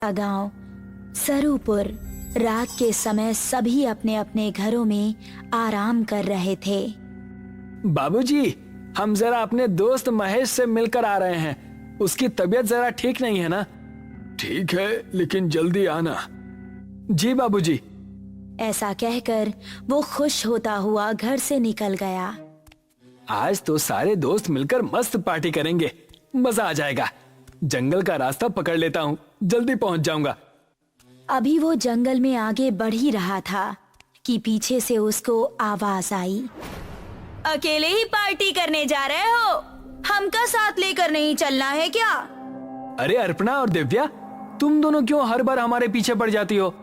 गांव सरूपुर। रात के समय सभी अपने अपने घरों में आराम कर रहे थे। बाबूजी, हम जरा अपने दोस्त महेश से मिलकर आ रहे हैं। उसकी तबीयत जरा ठीक नहीं है ना? ठीक है, लेकिन जल्दी आना। जी बाबूजी। ऐसा कहकर वो खुश होता हुआ घर से निकल गया। आज तो सारे दोस्त मिलकर मस्त पार्टी करेंगे, मजा आ जाएगा। जंगल का रास्ता पकड़ लेता हूँ, जल्दी पहुँच जाऊंगा। अभी वो जंगल में आगे बढ़ ही रहा था कि पीछे से उसको आवाज आई। अकेले ही पार्टी करने जा रहे हो? हमका साथ लेकर नहीं चलना है क्या? अरे अर्पणा और दिव्या, तुम दोनों क्यों हर बार हमारे पीछे पड़ जाती हो?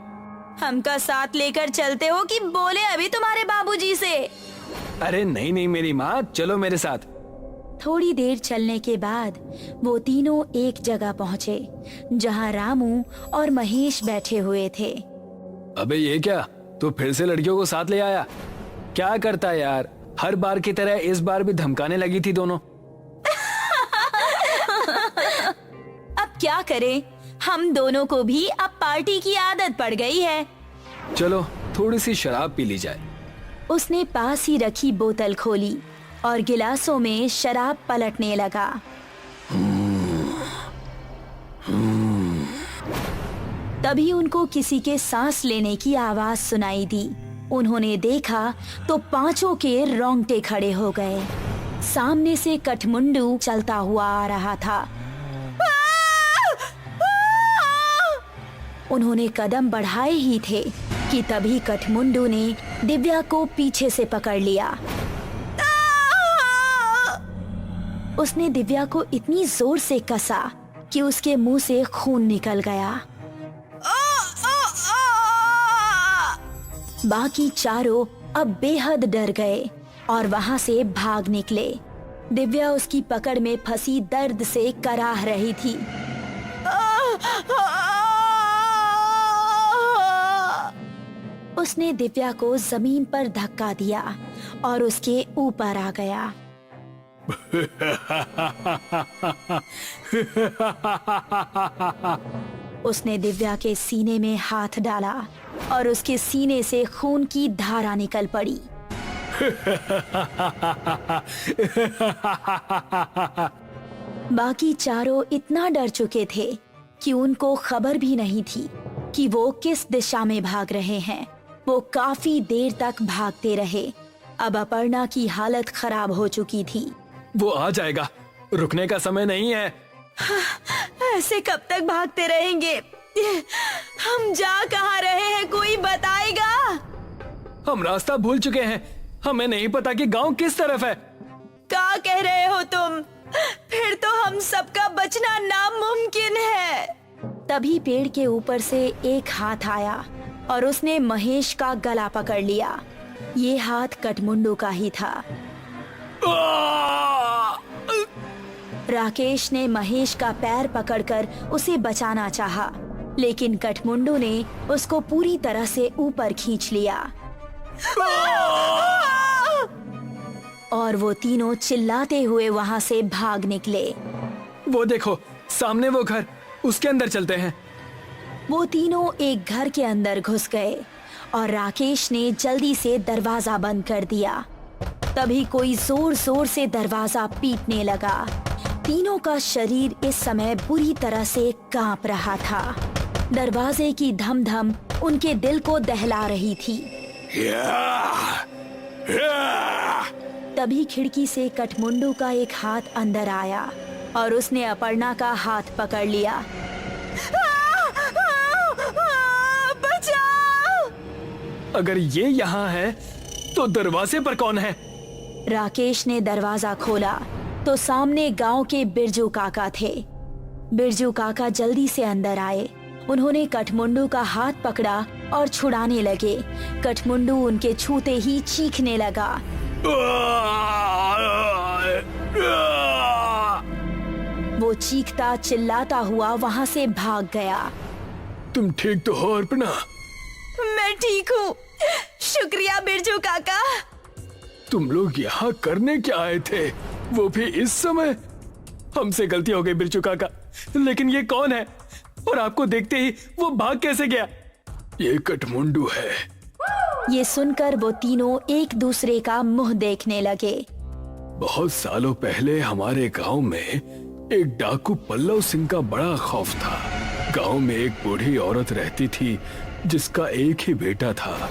हमका साथ लेकर चलते हो कि बोले अभी तुम्हारे बाबूजी से? अरे नहीं नहीं मेरी माँ, चलो मेरे साथ। थोड़ी देर चलने के बाद वो तीनों एक जगह पहुँचे जहाँ रामू और महेश बैठे हुए थे। अबे ये क्या, तू फिर से लड़कियों को साथ ले आया? क्या करता है यार, हर बार की तरह इस बार भी धमकाने लगी थी दोनों। अब क्या करें, हम दोनों को भी अब पार्टी की आदत पड़ गई है। चलो थोड़ी सी शराब पी ली जाए। उसने पास ही रखी बोतल खोली और गिलासों में शराब पलटने लगा। तभी उनको किसी के सांस लेने की आवाज सुनाई दी। उन्होंने देखा तो पांचों के रोंगटे खड़े हो गए। सामने से कठमुंडू चलता हुआ आ रहा था। उन्होंने कदम बढ़ाए ही थे कि तभी कठमुंडू ने दिव्या को पीछे से पकड़ लिया। उसने दिव्या को इतनी जोर से कसा कि उसके मुंह से खून निकल गया। बाकी चारों अब बेहद डर गए और वहां से भाग निकले। दिव्या उसकी पकड़ में फंसी दर्द से कराह रही थी। उसने दिव्या को जमीन पर धक्का दिया और उसके ऊपर आ गया। उसने दिव्या के सीने में हाथ डाला और उसके सीने से खून की धारा निकल पड़ी। बाकी चारों इतना डर चुके थे कि उनको खबर भी नहीं थी कि वो किस दिशा में भाग रहे हैं। वो काफी देर तक भागते रहे। अब अपर्णा की हालत खराब हो चुकी थी। वो आ जाएगा, रुकने का समय नहीं है। ऐसे कब तक भागते रहेंगे? हम जा कहाँ रहे हैं, कोई बताएगा? हम रास्ता भूल चुके हैं, हमें नहीं पता कि गांव किस तरफ है। क्या कह रहे हो तुम? फिर तो हम सबका बचना नामुमकिन है। तभी पेड़ के ऊपर से एक हाथ आया और उसने महेश का गला पकड़ लिया। ये हाथ कठमुंडू का ही था। राकेश ने महेश का पैर पकड़कर उसे बचाना चाहा, लेकिन कठमुंडू ने उसको पूरी तरह से ऊपर खींच लिया और वो तीनों चिल्लाते हुए वहां से भाग निकले। वो देखो सामने वो घर, उसके अंदर चलते हैं। वो तीनों एक घर के अंदर घुस गए और राकेश ने जल्दी से दरवाजा बंद कर दिया। तभी कोई जोर जोर से दरवाजा पीटने लगा। तीनों का शरीर इस समय बुरी तरह से कांप रहा था। दरवाजे की धम धम उनके दिल को दहला रही थी। तभी खिड़की से कठमुंडू का एक हाथ अंदर आया और उसने अपर्णा का हाथ पकड़ लिया। बचाओ! अगर ये यहाँ है तो दरवाजे पर कौन है? राकेश ने दरवाजा खोला तो सामने गांव के बिरजू काका थे। बिरजू काका जल्दी से अंदर आए। उन्होंने कठमुंडू का हाथ पकड़ा और छुड़ाने लगे। कठमुंडू उनके छूते ही चीखने लगा। वो चीखता चिल्लाता हुआ वहां से भाग गया। तुम ठीक तो हो अर्पणा? मैं ठीक हूँ, शुक्रिया बिरजू काका। तुम लोग यहाँ करने क्या आए थे, वो भी इस समय? हमसे गलती हो गई बिरजू काका, लेकिन ये कौन है? और आपको देखते ही वो भाग कैसे गया? ये कठमुंडू है। ये सुनकर वो तीनों एक दूसरे का मुंह देखने लगे। बहुत सालों पहले हमारे गांव में एक डाकू पल्लव सिंह का बड़ा खौफ था। गांव में एक बूढ़ी औरत रहती थी जिसका एक ही बेटा था।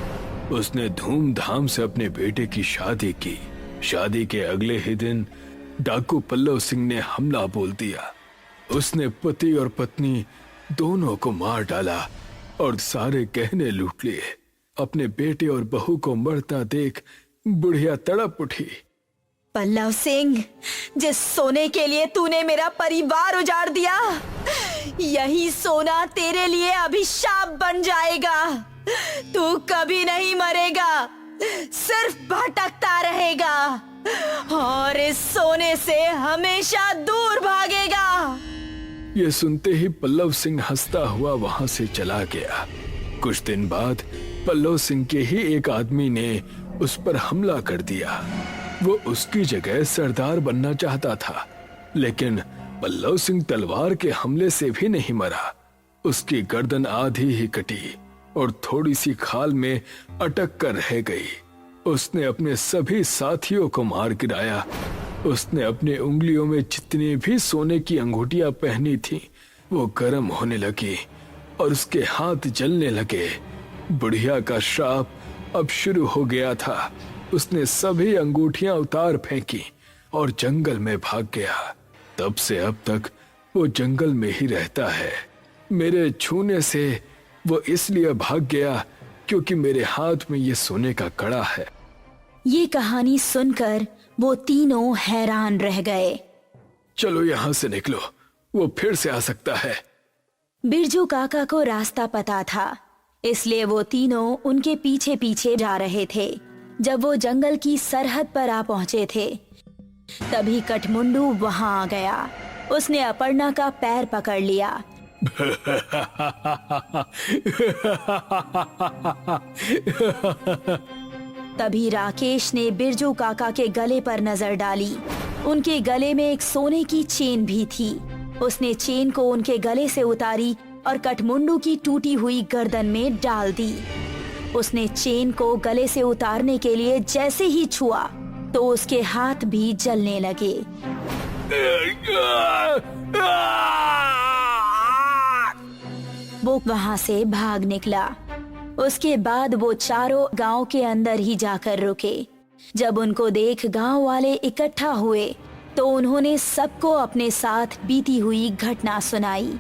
उसने धूमधाम से अपने बेटे की शादी की। शादी के अगले ही दिन डाकू पल्लव सिंह ने हमला बोल दिया। उसने पति और पत्नी दोनों को मार डाला और सारे गहने लूट लिए। अपने बेटे और बहू को मरता देख बुढ़िया तड़प उठी। पल्लव सिंह, जिस सोने के लिए तूने मेरा परिवार उजाड़ दिया, यही सोना तेरे लिए अभिशाप बन जाएगा। तू कभी नहीं मरेगा, सिर्फ भटकता रहेगा और इस सोने से हमेशा दूर भागेगा। ये सुनते ही पल्लव सिंह हंसता हुआ वहां से चला गया। कुछ दिन बाद पल्लव सिंह के ही एक आदमी ने उस पर हमला कर दिया। वो उसकी जगह सरदार बनना चाहता था, लेकिन पल्लव सिंह तलवार के हमले से भी नहीं मरा। उसकी गर्दन आधी ही कटी और थोड़ी सी खाल में अटक कर रह गई। उसने अपने सभी साथियों को मार गिराया। उसने अपने उंगलियों में जितनी भी सोने की अंगूठियां पहनी थी वो गर्म होने लगी और उसके हाथ जलने लगे। बुढ़िया का श्राप अब शुरू हो गया था। उसने सभी अंगूठियां उतार फेंकी और जंगल में भाग गया। तब से अब तक वो जंगल में ही रहता है। मेरे छूने से वो इसलिए भाग गया क्योंकि मेरे हाथ में ये सोने का कड़ा है। ये कहानी सुनकर वो तीनों हैरान रह गए। चलो यहाँ से निकलो, वो फिर से आ सकता है। बिरजू काका को रास्ता पता था, इसलिए वो तीनों उनके पीछे पीछे जा रहे थे। जब वो जंगल की सरहद पर आ पहुंचे थे, तभी कठमुंडू वहां आ गया। उसने अपर्णा का पैर पकड़ लिया। तभी राकेश ने बिरजू काका के गले पर नजर डाली। उनके गले में एक सोने की चेन भी थी। उसने चेन को उनके गले से उतारी और कठमुंडू की टूटी हुई गर्दन में डाल दी। उसने चेन को गले से उतारने के लिए जैसे ही छुआ तो उसके हाथ भी जलने लगे। वो वहां से भाग निकला। उसके बाद वो चारों गांव के अंदर ही जाकर रुके। जब उनको देख गांव वाले इकट्ठा हुए तो उन्होंने सबको अपने साथ बीती हुई घटना सुनाई।